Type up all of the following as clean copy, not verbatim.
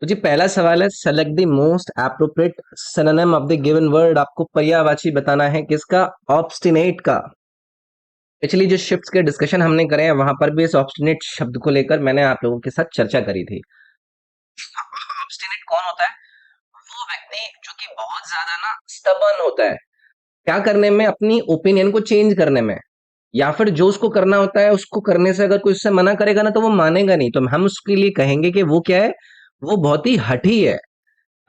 तो जी पहला सवाल है, select the most appropriate synonym of the given word. आपको पर्यायवाची बताना है किसका? ऑब्स्टिनेट का। पिछली जो शिफ्ट्स के डिस्कशन हमने करे हैं वहां पर भी इस ऑब्स्टिनेट शब्द को लेकर मैंने आप लोगों के साथ चर्चा करी थी। ऑब्स्टिनेट कौन होता है? वो व्यक्ति जो कि बहुत ज्यादा ना स्टबर्न होता है, क्या करने में? अपनी ओपिनियन को चेंज करने में, या फिर जो उसको करना होता है उसको करने से अगर कोई उससे मना करेगा ना तो वो मानेगा नहीं, तो हम उसके लिए कहेंगे कि वो क्या है? वो बहुत ही हठी है।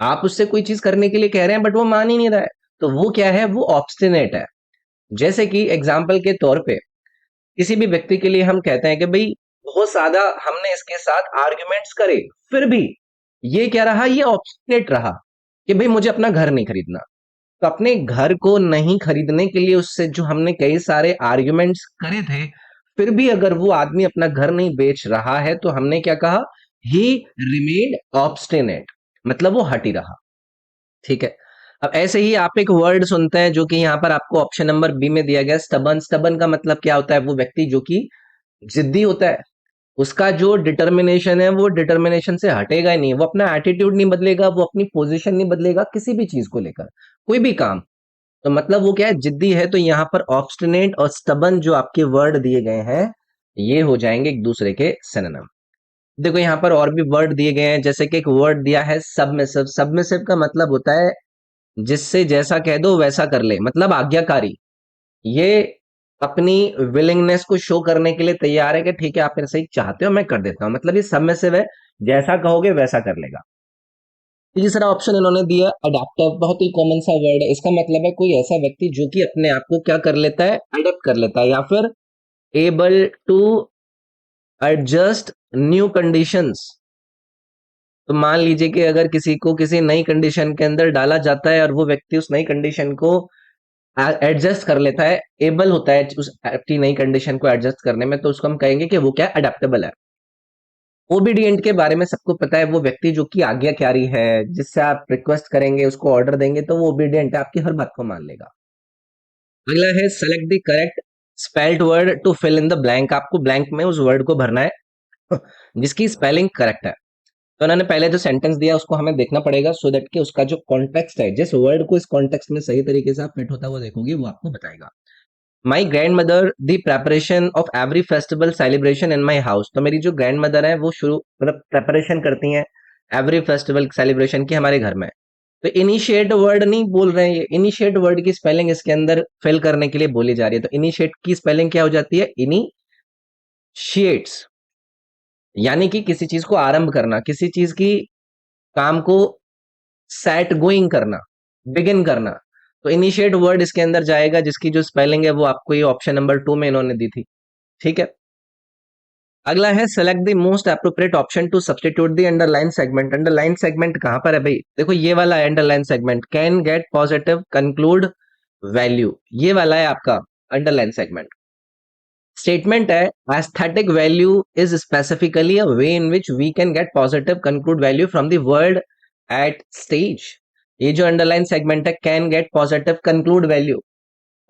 आप उससे कोई चीज करने के लिए कह रहे हैं बट वो मान ही नहीं रहा है, तो वो क्या है? वो ऑब्स्टिनेट है। जैसे कि एग्जाम्पल के तौर पे किसी भी व्यक्ति के लिए हम कहते हैं कि भाई बहुत ज्यादा हमने इसके साथ आर्ग्यूमेंट्स करे, फिर भी ये क्या रहा? ये ऑब्स्टिनेट रहा कि भाई मुझे अपना घर नहीं खरीदना। तो अपने घर को नहीं खरीदने के लिए उससे जो हमने कई सारे आर्ग्यूमेंट्स करे थे, फिर भी अगर वो आदमी अपना घर नहीं बेच रहा है तो हमने क्या कहा? ही रिमेन्ड ऑब्स्टिनेट, मतलब वो हटी रहा। ठीक है। अब ऐसे ही आप एक वर्ड सुनते हैं जो कि यहाँ पर आपको ऑप्शन नंबर बी में दिया गया, स्टबन। स्टबन का मतलब क्या होता है? वो व्यक्ति जो कि जिद्दी होता है, उसका जो डिटर्मिनेशन है वो डिटर्मिनेशन से हटेगा ही नहीं, वो अपना एटीट्यूड नहीं बदलेगा, वो अपनी पोजीशन नहीं बदलेगा किसी भी चीज को लेकर, कोई भी काम। तो मतलब वो क्या है? जिद्दी है। तो यहाँ पर ऑब्स्टिनेट और स्टबन जो आपके वर्ड दिए गए हैं ये हो जाएंगे एक दूसरे के सिनोनिम। देखो यहाँ पर और भी वर्ड दिए गए हैं, जैसे कि एक वर्ड दिया है सबमिसिव। सबमिसिव का मतलब होता है जिससे जैसा कह दो वैसा कर ले, मतलब आज्ञाकारी। ये अपनी विलिंगनेस को शो करने के लिए तैयार है कि ठीक है आप मेरे से ही चाहते हो मैं कर देता हूं, मतलब ये सबमिसिव है, जैसा कहोगे वैसा कर लेगा। तीसरा ऑप्शन इन्होंने दिया अडेप्टिव, बहुत ही कॉमन सा वर्ड है। इसका मतलब है कोई ऐसा व्यक्ति जो कि अपने आप को क्या कर लेता है? अडेप्ट कर लेता है, या फिर able to adjust new conditions. तो मान लीजिए कि अगर किसी को किसी नई कंडीशन के अंदर डाला जाता है और वो व्यक्ति उस नई कंडीशन को एडजस्ट कर लेता है, एबल होता है उस अपनी नई कंडीशन को एडजस्ट करने में, तो उसको हम कहेंगे कि वो क्या? अडेप्टेबल है। ओबीडियंट के बारे में सबको पता है, वो व्यक्ति जो कि आज्ञाकारी है, जिससे आप रिक्वेस्ट करेंगे उसको ऑर्डर देंगे तो वो ओबीडियंट है, आपकी हर बात को मान लेगा। अगला है select the correct spelled word to fill in the blank. आपको ब्लैंक में उस वर्ड को भरना है जिसकी स्पेलिंग करेक्ट है। तो उन्होंने पहले जो सेंटेंस दिया उसको हमें देखना पड़ेगा, सो दैट कि उसका जो कॉन्टेक्स्ट है, जिस वर्ड को इस कॉन्टेक्स्ट में सही तरीके से आप फिट होता हुआ देखोगे वो आपको बताएगा। My grand mother the preparation of every festival celebration in my house. तो मेरी जो ग्रैंड मदर है वो शुरू मतलब प्रेपरेशन करती हैं एवरी फेस्टिवल सेलिब्रेशन की हमारे घर में। तो इनिशिएट वर्ड नहीं बोल रहे हैं, ये इनिशिएट वर्ड की स्पेलिंग इसके अंदर फिल करने के लिए बोली जा रही है। तो इनिशिएट की स्पेलिंग क्या हो जाती है? इनिशिएट्स, यानी कि किसी चीज को आरंभ करना, किसी चीज की काम को सेट गोइंग करना, बिगिन करना। तो इनिशिएट वर्ड इसके अंदर जाएगा जिसकी जो स्पेलिंग है वो आपको ये ऑप्शन नंबर 2 में इन्होंने दी थी। ठीक है। अगला है select the most appropriate option to substitute the underline segment. Underline segment कहां पर है भाई? देखो ये वाला है underline segment, can get positive conclude value, ये वाला है आपका अंडरलाइन सेगमेंट। स्टेटमेंट है aesthetic value is specifically a way in which we can get positive conclude value from the word at stage. ये जो अंडरलाइन सेगमेंट है, can get positive conclude value,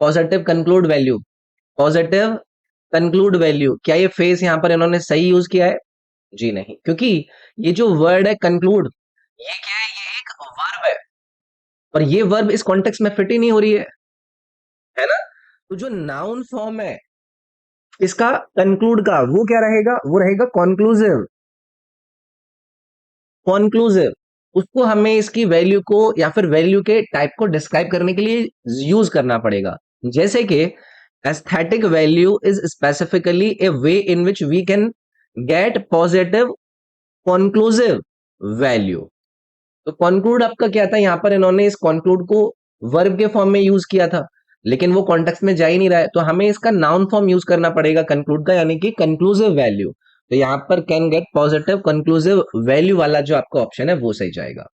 positive conclude value, positive conclude value, क्या ये face यहां पर इन्होंने सही use किया है? जी नहीं, क्योंकि ये जो वर्ड है कंक्लूड, ये क्या है? ये एक वर्ब है, और ये वर्ब इस कॉन्टेक्स्ट में फिट ही नहीं हो रही है ना? तो जो नाउन फॉर्म है इसका कंक्लूड का, वो क्या रहेगा? वो रहेगा कॉन्क्लूसिव। कॉन्क्लूसिव, उसको हमें इसकी वैल्यू को या फिर वैल्यू के टाइप को डिस्क्राइब करने के लिए यूज करना पड़ेगा। जैसे कि aesthetic value is specifically a way in which we can get positive conclusive value. तो कॉन्क्लूड आपका क्या था? यहां पर इन्होंने इस कॉन्क्लूड को वर्ब के फॉर्म में यूज किया था, लेकिन वो कॉन्टेक्स्ट में जा ही नहीं रहा है, तो हमें इसका नाउन फॉर्म यूज करना पड़ेगा कंक्लूड का, यानी कि कंक्लूसिव वैल्यू। तो यहां पर can get positive conclusive value वाला जो आपका ऑप्शन है वो सही जाएगा।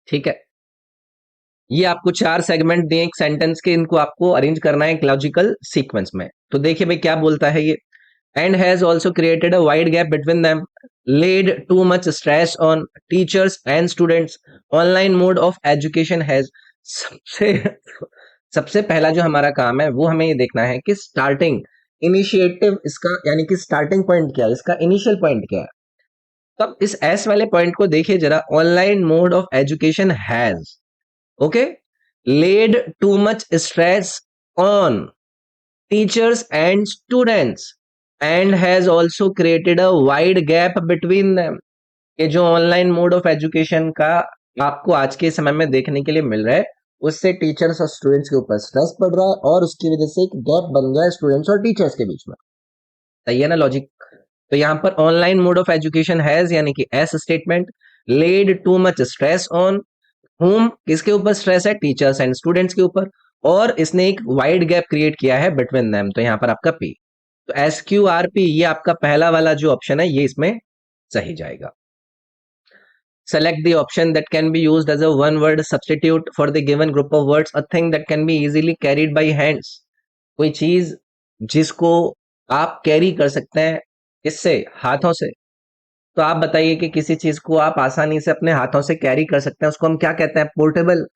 ठीक है। ये आपको 4 सेगमेंट दिए एक सेंटेंस के, इनको आपको अरेंज करना है एक लॉजिकल सीक्वेंस में। तो देखिए भाई क्या बोलता है ये, and has also created a wide gap between them, laid too much stress on teachers and students, online mode of education has। सबसे सबसे पहला जो हमारा काम है वो हमें ये देखना है कि स्टार्टिंग इनिशिएटिव इसका, यानी कि स्टार्टिंग पॉइंट क्या है, इसका इनिशियल पॉइंट क्या है। तो अब इस एस वाले पॉइंट को देखिए जरा, online mode of education has, okay, laid too much stress on teachers and students and has also created a wide gap between them। ये जो ऑनलाइन मोड ऑफ एजुकेशन का आपको आज के समय में देखने के लिए मिल रहा है, उससे टीचर्स और स्टूडेंट्स के ऊपर स्ट्रेस पड़ रहा है और उसकी वजह से एक गैप बन गया है स्टूडेंट्स और टीचर्स के बीच में। सही है ना लॉजिक? तो यहाँ पर online mode of education has यानी कि S statement, led too much stress on home, किसके ऊपर स्ट्रेस है? टीचर्स एंड स्टूडेंट्स के ऊपर, और इसने एक वाइड गैप क्रिएट किया है बिटवीन देम, तो यहाँ पर आपका पी। तो एस क्यू आर पी, ये आपका पहला वाला जो ऑप्शन है ये इसमें सही जाएगा। Select the option that can be used as a one word substitute for the given group of words, a thing that can be easily carried by hands। कोई चीज जिसको आप कैरी कर सकते हैं, किससे? हाथों से। तो आप बताइए कि किसी चीज को आप आसानी से अपने हाथों से कैरी कर सकते हैं, उसको हम क्या कहते हैं? पोर्टेबल।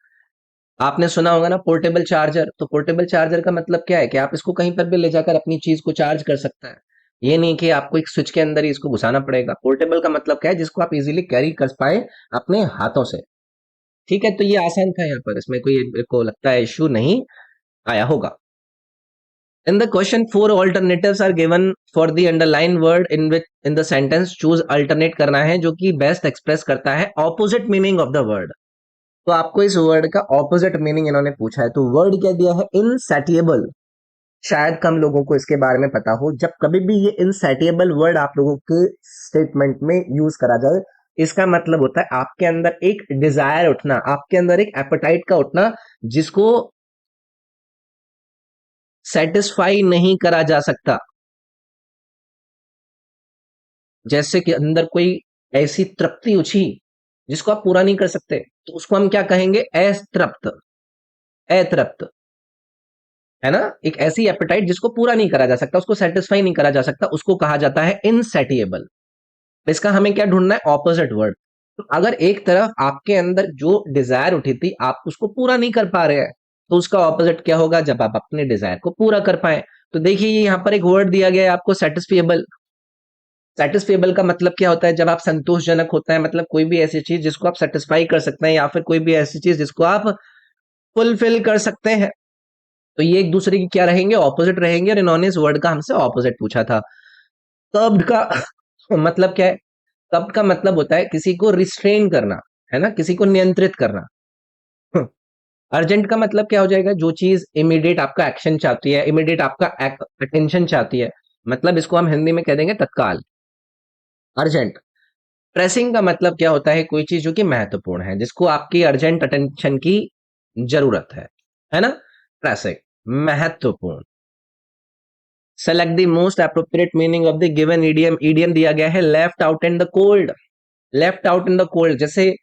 आपने सुना होगा ना पोर्टेबल चार्जर। तो पोर्टेबल चार्जर का मतलब क्या है कि आप इसको कहीं पर भी ले जाकर अपनी चीज को चार्ज कर सकते हैं। ये नहीं कि आपको एक स्विच के अंदर ही इसको घुसाना पड़ेगा। पोर्टेबल का मतलब क्या है? जिसको आप इजीली कैरी कर पाए अपने हाथों से। ठीक है, तो ये आसान था, यहाँ पर इसमें कोई मेरे को लगता है इश्यू नहीं आया होगा। In the question, four alternatives are given for the underlined word in which in the sentence choose alternate करना है जो कि बेस्ट एक्सप्रेस करता है opposite meaning of the word. तो आपको इस वर्ड का ऑपोजिट मीनिंग इन्होंने पूछा है, तो वर्ड क्या दिया है? इनसेटिएबल। शायद कम लोगों को इसके बारे में पता हो। जब कभी भी ये इनसेटिएबल वर्ड आप लोगों के स्टेटमेंट में यूज करा जाए, इसका मतलब होता है आपके अंदर एक डिजायर उठना, आपके अंदर एक एपेटाइट का उठना, जिसको सेटिस्फाई नहीं करा जा सकता। जैसे कि अंदर कोई ऐसी तृप्ति उठी जिसको आप पूरा नहीं कर सकते, तो उसको हम क्या कहेंगे? अतृप्त। अतृप्त है ना, एक ऐसी एपेटाइट जिसको पूरा नहीं करा जा सकता, उसको सेटिस्फाई नहीं करा जा सकता, उसको कहा जाता है इनसेटिएबल। इसका हमें क्या ढूंढना है? Opposite word. तो अगर एक तरफ आपके अंदर जो डिजायर उठी थी आप उसको पूरा नहीं कर पा रहे हैं, तो उसका ऑपोजिट क्या होगा? जब आप अपने डिजायर को पूरा कर पाए। तो देखिए यहाँ पर एक वर्ड दिया गया है आपको, सेटिस्फिएबल। सेटिस्फेबल का मतलब क्या होता है? जब आप संतोषजनक होता है, मतलब कोई भी ऐसी चीज जिसको आप सेटिस्फाई कर सकते हैं, या फिर कोई भी ऐसी चीज जिसको आप फुलफिल कर सकते हैं। तो ये एक दूसरे की क्या रहेंगे? ऑपोजिट रहेंगे, और इन्होंने इस वर्ड का हमसे ऑपोजिट पूछा था। कर्ब्ड का मतलब क्या है? कर्ब्ड का मतलब होता है किसी को रिस्ट्रेन करना, है ना, किसी को नियंत्रित करना। अर्जेंट का मतलब क्या हो जाएगा? जो चीज इमीडिएट आपका एक्शन चाहती है, इमीडिएट आपका अटेंशन चाहती है, मतलब इसको हम हिंदी में कह देंगे तत्काल, अर्जेंट। प्रेसिंग का मतलब क्या होता है? कोई चीज जो कि महत्वपूर्ण है, जिसको आपकी अर्जेंट अटेंशन की जरूरत है ना? प्रेसिंग, महत्वपूर्ण। Select the most appropriate meaning of the given idiom. Idiom दिया गया है left out in the cold. Left out in the cold जैसे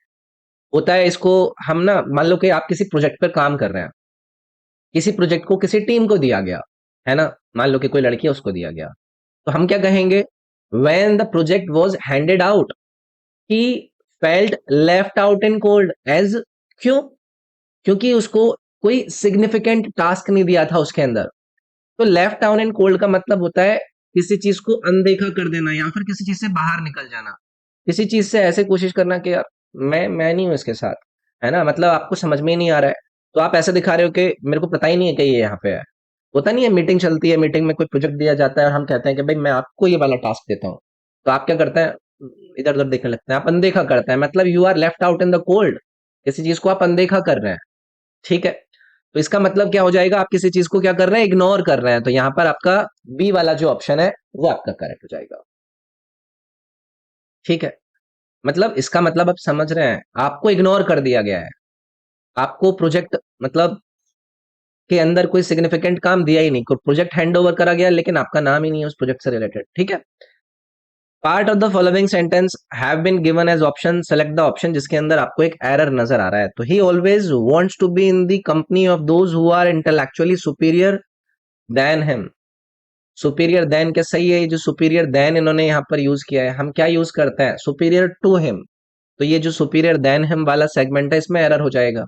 होता है, इसको हम ना, मान लो कि आप किसी प्रोजेक्ट पर काम कर रहे हैं, किसी प्रोजेक्ट को किसी टीम को दिया गया, है ना, मान लो कि कोई लड़की है उसको दिया गया, तो हम क्या कहेंगे? When the project was handed out he felt left out in cold edge. क्यों? क्योंकि उसको कोई सिग्निफिकेंट टास्क नहीं दिया था उसके अंदर। तो लेफ्ट आउट इन कोल्ड का मतलब होता है किसी चीज को अनदेखा कर देना, या फिर किसी चीज से बाहर निकल जाना, किसी चीज से ऐसे कोशिश करना कि यार मैं नहीं हूं इसके साथ, है ना, मतलब आपको समझ में ही नहीं आ रहा है, तो आप ऐसे दिखा रहे हो कि मेरे को पता ही नहीं है कि ये यहाँ पे है। होता नहीं है, मीटिंग चलती है, मीटिंग में कोई प्रोजेक्ट दिया जाता है और हम कहते हैं कि भाई मैं आपको ये वाला टास्क देता हूँ, तो आप क्या करते हैं? इधर उधर देखने लगते हैं, आप अनदेखा करते हैं, मतलब you are left out in the cold, किसी चीज को आप अनदेखा कर रहे हैं। ठीक है, तो इसका मतलब क्या हो जाएगा? आप किसी चीज को क्या कर रहे हैं? इग्नोर कर रहे हैं। तो यहाँ पर आपका बी वाला जो ऑप्शन है वो आपका करेक्ट हो जाएगा। ठीक है, मतलब इसका मतलब आप समझ रहे हैं, आपको इग्नोर कर दिया गया है, आपको प्रोजेक्ट मतलब के अंदर कोई सिग्निफिकेंट काम दिया ही नहीं, कोई प्रोजेक्ट हैंड ओवर करा गया लेकिन आपका नाम ही नहीं है उस प्रोजेक्ट से रिलेटेड। ठीक है, part of the following sentence have been given as option, select the option जिसके अंदर आपको एक एरर नजर आ रहा है। तो he always wants to be in the company of those who are intellectually superior than him. Superior than क्या सही है? ये जो सुपीरियर देन इन्होंने यहाँ पर यूज किया है, हम क्या यूज करते हैं? Superior to him. तो ये जो सुपीरियर देन हिम वाला सेगमेंट है इसमें एरर हो जाएगा।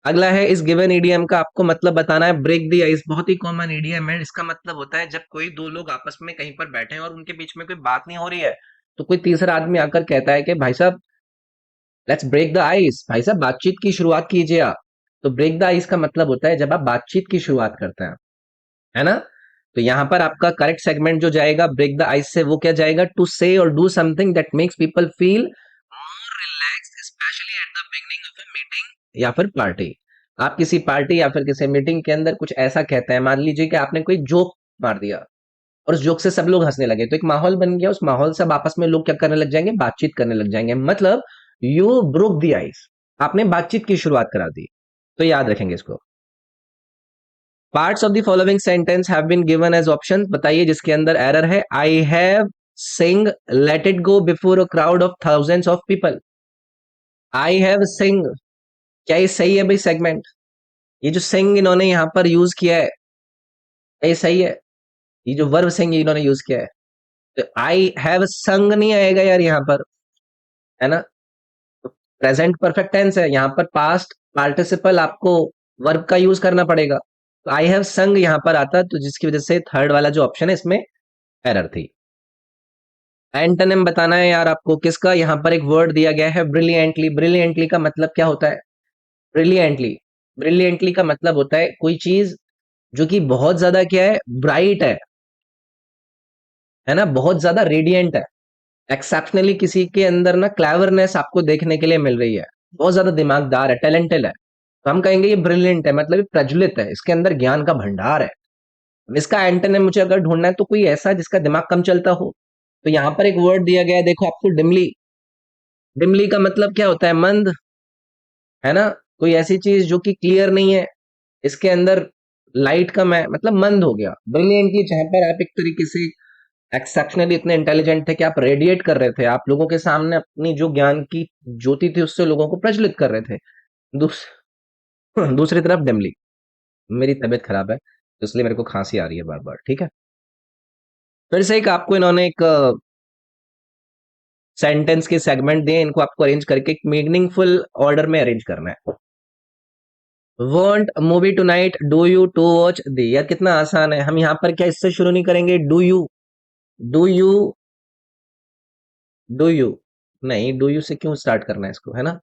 अगला है, इस गिवन ईडीएम का आपको मतलब बताना है। ब्रेक द आइस बहुत ही कॉमन ईडीएम है। इसका मतलब होता है जब कोई दो लोग आपस में कहीं पर बैठे हैं और उनके बीच में कोई बात नहीं हो रही है, तो कोई तीसरा आदमी आकर कहता है कि भाई साहब लेट्स ब्रेक द आइस, भाई साहब बातचीत की शुरुआत कीजिए आप। तो ब्रेक द आइस का मतलब होता है जब आप बातचीत की शुरुआत करते हैं, है ना। तो यहां पर आपका करेक्ट सेगमेंट जो जाएगा ब्रेक द आइस से, वो क्या जाएगा, टू से और do something that makes people feel more relaxed specially at the beginning of a meeting या फिर पार्टी। आप किसी पार्टी या फिर किसी मीटिंग के अंदर कुछ ऐसा कहते हैं, मान लीजिए कि आपने कोई जोक मार दिया और उस जोक से सब लोग हंसने लगे, तो एक माहौल बन गया, उस माहौल से अब आपस में लोग क्या करने लग जाएंगे, बातचीत करने लग जाएंगे, मतलब यू ब्रोक द आइस, आपने बातचीत की शुरुआत करा दी। तो याद रखेंगे इसको। Parts of the following sentence have been given as option, बताइए जिसके अंदर एरर है। I have sing let it go before a crowd of thousands of people. I have sing, क्या ये सही है भाई सेगमेंट? ये जो सिंग इन्होंने यहाँ पर यूज किया है, क्या ये सही है? ये जो वर्ब सिंग इन्होंने यूज किया है, तो आई हैव संग नहीं आएगा यार यहाँ पर, है ना। प्रेजेंट परफेक्ट टेंस है, यहाँ पर पास्ट पार्टिसिपल आपको वर्ब का यूज करना पड़ेगा। तो आई हैव संग यहाँ पर आता, तो जिसकी वजह से थर्ड वाला जो ऑप्शन है इसमें एरर थी। एंटोनिम बताना है यार आपको किसका, यहाँ पर एक वर्ड दिया गया है ब्रिलियंटली। ब्रिलियंटली का मतलब क्या होता है? ब्रिलियंटली, ब्रिलियंटली का मतलब होता है कोई चीज जो कि बहुत ज्यादा क्या है, ब्राइट है ना, बहुत ज्यादा रेडियंट है। एक्सेप्शनली किसी के अंदर ना क्लेवरनेस आपको देखने के लिए मिल रही है, बहुत ज्यादा दिमागदार है, टैलेंटेड है, तो हम कहेंगे ये ब्रिलियंट है, मतलब ये प्रज्वलित है, इसके अंदर ज्ञान का भंडार है। अब इसका एंटोनिम मुझे अगर ढूंढना है तो कोई ऐसा जिसका दिमाग कम चलता हो, तो यहाँ पर एक वर्ड दिया गया है, देखो आपको, डिमली। डिमली का मतलब क्या होता है, मंद, है ना। कोई ऐसी चीज जो कि क्लियर नहीं है, इसके अंदर लाइट कम है, मतलब मंद हो गया। ब्रिलियंटली जहां पर आप एक तरीके से एक्सेप्शनली इतने इंटेलिजेंट थे कि आप रेडिएट कर रहे थे, आप लोगों के सामने अपनी जो ज्ञान की ज्योति थी उससे लोगों को प्रज्वलित कर रहे थे। दूस, दूसरी तरफ डिमली, मेरी तबीयत खराब है तो इसलिए मेरे को खांसी आ रही है बार बार, ठीक है। फिर से एक आपको इन्होंने एक सेंटेंस के सेगमेंट दिए, इनको आपको अरेंज करके एक मीनिंगफुल ऑर्डर में अरेंज करना है। Want movie tonight, do you to watch the, यार कितना आसान है। हम यहाँ पर क्या इससे शुरू नहीं करेंगे, do you, do you, do you, नहीं, डू यू से क्यों स्टार्ट करना है इसको, है ना।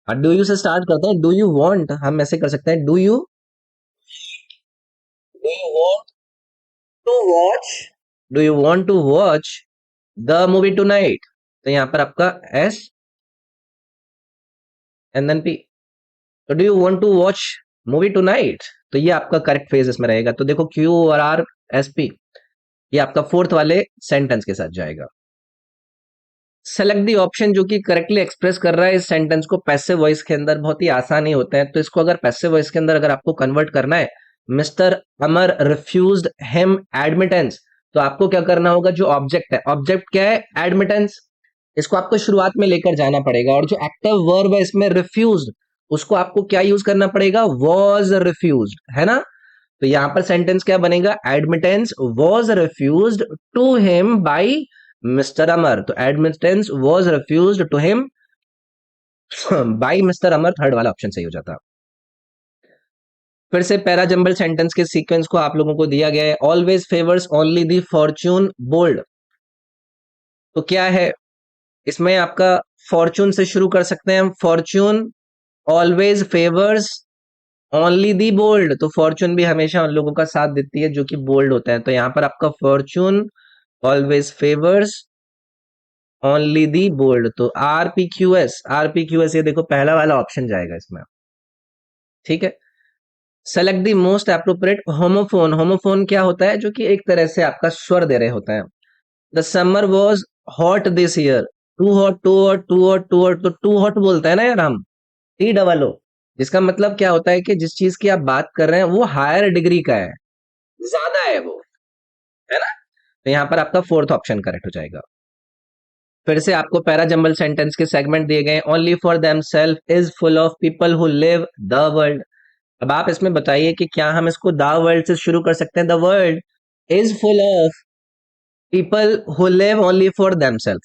डू यू से स्टार्ट करते हैं, डू यू वांट, हम ऐसे कर सकते हैं, do you want to watch, do you want to watch the movie tonight, तो यहाँ पर आपका एस एंड देन पी, तो do you want to watch movie tonight, तो ये आपका करेक्ट फ्रेज इसमें रहेगा। तो देखो क्यू और आर एस पी, ये आपका फोर्थ वाले सेंटेंस के साथ जाएगा। सेलेक्ट दी ऑप्शन जो कि करेक्टली एक्सप्रेस कर रहा है इस सेंटेंस को। पैसिव वॉइस के अंदर बहुत ही आसान ही होता है, तो इसको अगर पैसिव वॉइस के अंदर अगर आपको कन्वर्ट करना है, मिस्टर अमर रिफ्यूज्ड हिम एडमिटेंस, तो आपको क्या करना होगा, जो ऑब्जेक्ट है, ऑब्जेक्ट क्या है, एडमिटेंस, इसको आपको शुरुआत में लेकर जाना पड़ेगा, और जो एक्टिव वर्ब है इसमें रिफ्यूज्ड, उसको आपको क्या यूज करना पड़ेगा, वॉज रिफ्यूज्ड, है ना। तो यहां पर सेंटेंस क्या बनेगा, admittance was refused to him by mister Amar, तो admittance was refused to him by mister Amar, third वाला ऑप्शन सही हो जाता। फिर से पैरा जंबल सेंटेंस के सीक्वेंस को आप लोगों को दिया गया है। Always favours only the fortune bold, तो क्या है इसमें आपका, फॉर्च्यून से शुरू कर सकते हैं हम, fortune always favours only the bold, तो फॉर्च्यून भी हमेशा उन लोगों का साथ देती है जो कि बोल्ड होता है, तो यहां पर आपका fortune always favours only the bold, तो आरपीक्यूएस, आरपीक्यूएस ये देखो पहला वाला ऑप्शन जाएगा इसमें, ठीक है। Select the most appropriate homophone, homophone क्या होता है, जो कि एक तरह से आपका स्वर दे रहे होते हैं। The summer was hot this year, too hot, too hot, too hot, too hot, तो टू हॉट बोलते हैं ना यार हम, टी डबल ओ, जिसका मतलब क्या होता है कि जिस चीज की आप बात कर रहे हैं वो हायर डिग्री का है, ज्यादा है वो, है ना। तो यहां पर आपका फोर्थ ऑप्शन करेक्ट हो जाएगा। फिर से आपको पैरा जंबल सेंटेंस के सेगमेंट दिए गए, only for them self is full of people who live the world, अब आप इसमें बताइए कि क्या हम इसको द वर्ल्ड से शुरू कर सकते हैं, the world is full of people who live only for them self,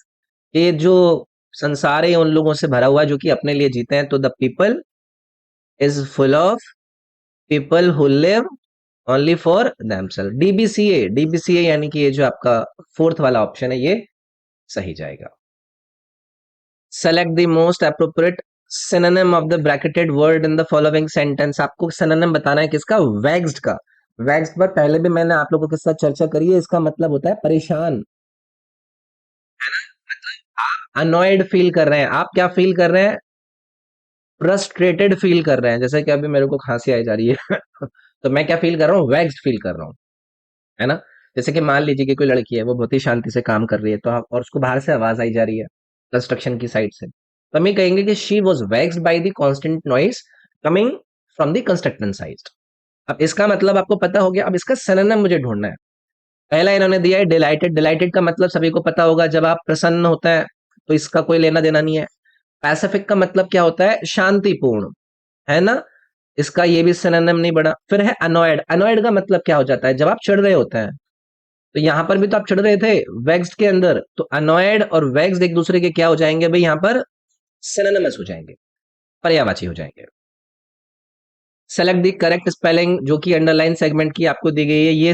ये जो संसार है उन लोगों से भरा हुआ है जो कि अपने लिए जीते हैं, तो the people is full of people who live only for themselves. DBCA, DBCA यानी कि ये जो आपका फोर्थ वाला ऑप्शन है ये सही जाएगा। Select the most appropriate synonym of the bracketed word in the following sentence. आपको सिनोनिम बताना है किसका? वैक्स्ड का। वैक्स्ड पर पहले भी मैंने आप लोगों के साथ चर्चा करी है, इसका मतलब होता है परेशान। आप अनॉयड फील कर रहे हैं, आप क्या फील कर रहे हैं? फ्रस्ट्रेटेड फील कर रहे हैं, जैसे कि अभी मेरे को खांसी आई जा रही है तो मैं क्या फील कर रहा हूँ? वैक्स्ड फील कर रहा हूँ, है ना। जैसे कि मान लीजिए कि कोई लड़की है, वो बहुत ही शांति से काम कर रही है, तो आप और उसको बाहर से आवाज आई जा रही है कंस्ट्रक्शन की साइड से, तो हम ये कहेंगे कि she was vaxxed by the constant noise coming from the construction side. अब इसका मतलब आपको पता हो गया। अब इसका सिनोनिम मुझे ढूंढना है। पहला इन्होंने दिया है डिलाइटेड। डिलाइटेड का मतलब सभी को पता होगा, जब आप प्रसन्न होता है, तो इसका कोई लेना देना नहीं है। पैसिफिक का मतलब क्या होता है? शांतिपूर्ण, है ना। इसका ये भी सिनोनिम नहीं बना। फिर है अनॉयड। अनॉयड का मतलब क्या हो जाता है? जब आप चिढ़ रहे होते हैं। तो यहां पर भी तो आप चिढ़ रहे थे वेक्स्ड के अंदर, तो अनॉयड और वेक्स्ड एक दूसरे के क्या हो जाएंगे भाई? यहाँ पर सिनोनिमस हो जाएंगे, पर्यायवाची हो जाएंगे। सेलेक्ट द करेक्ट स्पेलिंग, जो कि अंडरलाइन सेगमेंट की आपको दी गई है। ये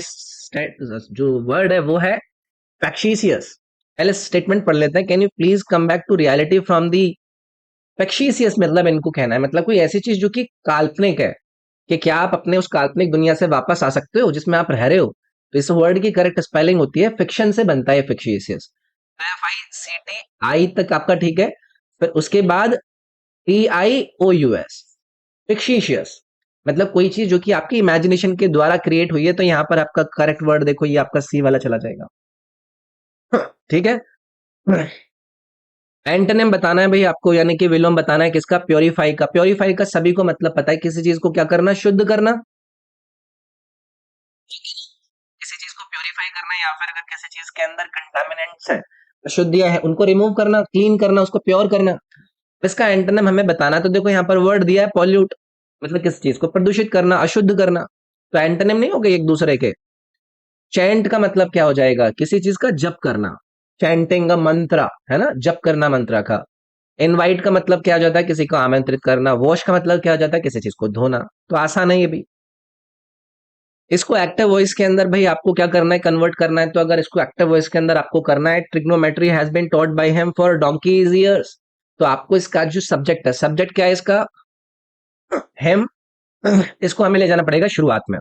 जो वर्ड है वो है फैक्शियस। पहले स्टेटमेंट पढ़ लेते हैं। Can you please come back to reality from the. Factious मतलब इनको कहना है, मतलब कोई ऐसी चीज जो कि काल्पनिक है, कि क्या आप अपने उस काल्पनिक दुनिया से वापस आ सकते हो जिसमें आप रह रहे हो। तो इस वर्ड की करेक्ट स्पेलिंग होती है, फिक्शन से बनता है फिक्शियस। FICTI तक आपका ठीक है। फिर उसके बाद TIOUS, फिक्शिशियस, मतलब कोई चीज जो कि आपकी इमेजिनेशन के द्वारा क्रिएट हुई है। तो यहाँ पर आपका करेक्ट वर्ड देखो, ये आपका सी वाला चला जाएगा। ठीक है। एंटोनिम बताना है भाई आपको, यानी कि विलोम बताना है किसका? प्योरीफाई का। प्योरीफाई का सभी को मतलब पता है, किसी चीज को क्या करना? शुद्ध करना। किसी चीज को प्योरीफाई करना, या फिर अगर किसी चीज के अंदर कंटामिनेंट्स है, अशुद्धियां है, उनको रिमूव करना, क्लीन करना, उसको प्योर करना। इसका एंटोनिम हमें बताना, तो देखो यहाँ पर वर्ड दिया है पॉल्यूट, मतलब किसी चीज को प्रदूषित करना, अशुद्ध करना। तो एंटोनिम नहीं हो गए एक दूसरे के। चैंट का मतलब क्या हो जाएगा? किसी चीज का जप करना। चैंटिंग का मंत्र, है ना, जप करना मंत्र का। इनवाइट का मतलब क्या हो जाता है? किसी को आमंत्रित करना। वॉश का मतलब क्या हो जाता है? किसी चीज को धोना। तो आसान है ये भी। इसको एक्टिव वॉइस के अंदर भाई आपको क्या करना है? कन्वर्ट करना है। तो अगर इसको एक्टिव वॉइस के अंदर आपको करना है, trigonometry has been taught by him for donkey's years. तो आपको इसका जो सब्जेक्ट है, सब्जेक्ट क्या है इसका? हिम। इसको हमें ले जाना पड़ेगा शुरुआत में।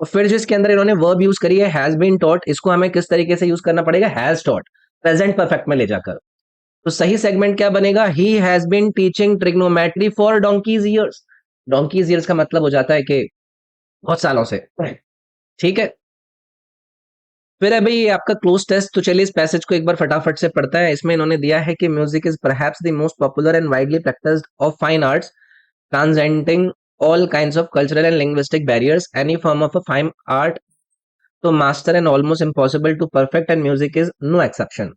और फिर जो इसके अंदर इन्होंने वर्ब यूज करी है हैज बीन टॉट, इसको हमें किस तरीके से यूज करना पड़ेगा? हैज टॉट, प्रेजेंट परफेक्ट में ले जाकर। तो सही सेगमेंट क्या बनेगा? He has been teaching trigonometry for donkey's years. Donkey's years का मतलब हो जाता है कि बहुत सालों से। ठीक है। फिर है भाई ये आपका क्लोज टेस्ट। तो चलिए इस पैसेज को एक बार फटाफट से पढ़ते हैं। इसमें इन्होंने दिया है कि music is perhaps the most popular and widely practised of fine arts, transcending all kinds of cultural and linguistic barriers. Any form of a fine art to master and almost impossible to perfect, and music is no exception.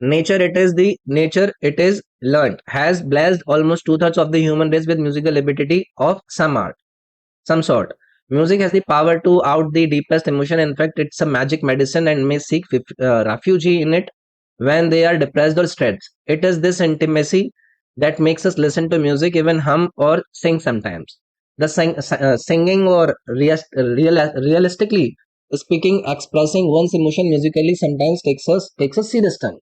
Nature it is learned has blessed almost two-thirds of the human race with musical ability of some sort. Music has the power to out the deepest emotion. In fact, it's a magic medicine and may seek refuge in it when they are depressed or stressed. It is this intimacy that makes us listen to music, even hum or sing sometimes. Singing or realistically speaking, expressing one's emotion musically sometimes takes a serious turn.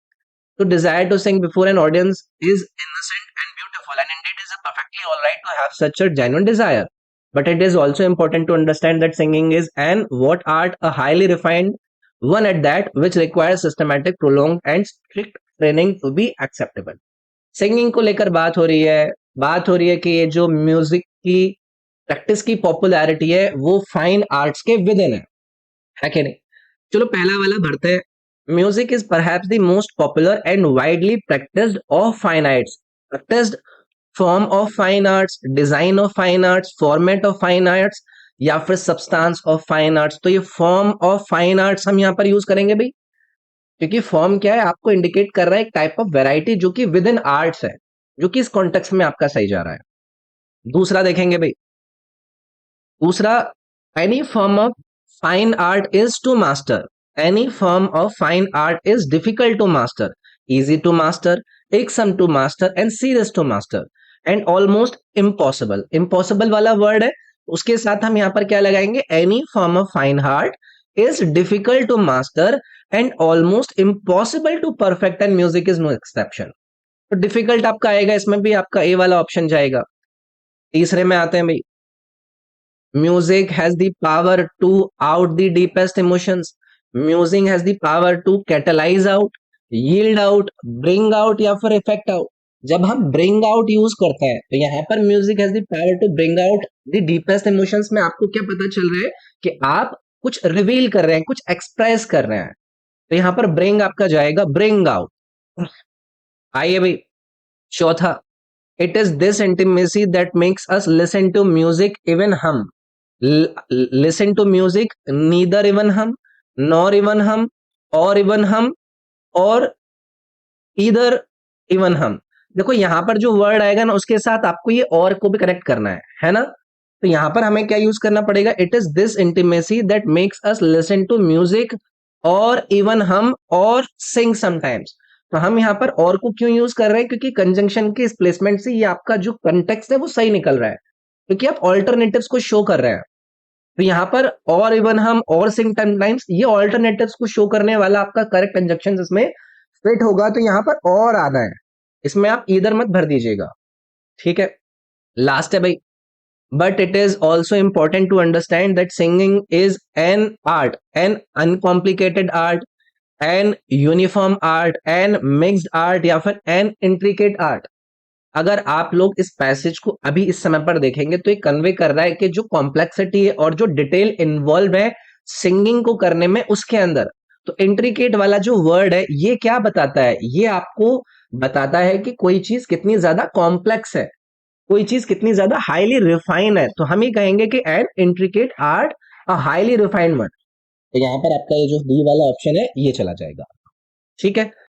To desire to sing before an audience is innocent and beautiful, and indeed is perfectly all right to have such a genuine desire. But it is also important to understand that singing is an what art, a highly refined one at that, which requires systematic, prolonged, and strict training to be acceptable. Singing को लेकर बात हो रही है। बात हो रही है कि ये जो म्यूजिक की प्रैक्टिस की पॉपुलैरिटी है वो फाइन आर्ट्स के विद इन है कि नहीं? चलो पहला वाला भरते हैं। Music is perhaps the most popular and widely practised of fine arts. Practised form of fine arts, design of fine arts, format of fine arts, या फिर सब्सटेंस ऑफ फाइन आर्ट्स। तो ये फॉर्म ऑफ फाइन आर्ट्स हम यहाँ पर use करेंगे भाई, क्योंकि फॉर्म क्या है? आपको इंडिकेट कर रहा है एक टाइप ऑफ वेराइटी जो कि विद इन आर्ट्स है, जो कि इस कॉन्टेक्स्ट में आपका सही जा रहा है। दूसरा देखेंगे भाई। दूसरा, any form of fine art is to master, any form of fine art is difficult to master, easy to master, exam to master, and serious to master, and almost impossible. Impossible वाला word है, उसके साथ हम यहाँ पर क्या लगाएंगे? Any form of fine art is difficult to master and almost impossible to perfect and music is no exception. तो डिफिकल्ट आपका आएगा, इसमें भी आपका ए वाला ऑप्शन जाएगा। तीसरे में आते हैं भाई, music has the power to out the deepest emotions. Music has the power to catalyse out, yield out, bring out या फिर इफेक्ट आउट। जब हम ब्रिंग आउट यूज करते हैं तो यहाँ पर music has the power to bring out the deepest emotions में आपको क्या पता चल रहा है कि आप कुछ रिवील कर रहे हैं, कुछ एक्सप्रेस कर रहे हैं। तो यहाँ पर ब्रिंग आपका जाएगा, ब्रिंग आउट। आइए भाई चौथा, it is this intimacy that makes us listen to music even hum. Listen to music neither even hum, nor even hum, और इवन हम, और ईदर इवन हम। देखो यहाँ पर जो वर्ड आएगा ना उसके साथ आपको ये और को भी कनेक्ट करना है ना। तो यहाँ पर हमें क्या यूज करना पड़ेगा, it is this intimacy that makes us listen to music और इवन हम और सिंग समटाइम्स। तो हम यहाँ पर और को क्यों यूज कर रहे हैं, क्योंकि कंजंक्शन के इस प्लेसमेंट से ये आपका जो कंटेक्स्ट है वो सही निकल रहा है, क्योंकि आप ऑल्टरनेटिव्स को शो कर रहे हैं। तो यहाँ पर और इवन हम और सिंग टाइम्स ये ऑल्टरनेटिव्स को शो करने वाला आपका करेक्ट कंजंक्शन इसमें फिट होगा। तो यहाँ पर और आना है, इसमें आप इधर मत भर दीजिएगा, ठीक है। लास्ट है भाई, but it is also important to understand that singing is an art, an uncomplicated art, an uniform art, an mixed art या फिर एन इंट्रिकेट आर्ट। अगर आप लोग इस पैसेज को अभी इस समय पर देखेंगे तो ये कन्वे कर रहा है कि जो कॉम्प्लेक्सिटी है और जो डिटेल इन्वॉल्व है सिंगिंग को करने में उसके अंदर। तो इंट्रिकेट वाला जो वर्ड है ये क्या बताता है, ये आपको बताता है कि कोई चीज कितनी ज्यादा कॉम्प्लेक्स है, कोई चीज कितनी ज्यादा हाईली रिफाइन है। तो हम ही कहेंगे कि an intricate art a highly refined word. तो यहाँ पर आपका ये जो डी वाला ऑप्शन है ये चला जाएगा, ठीक है।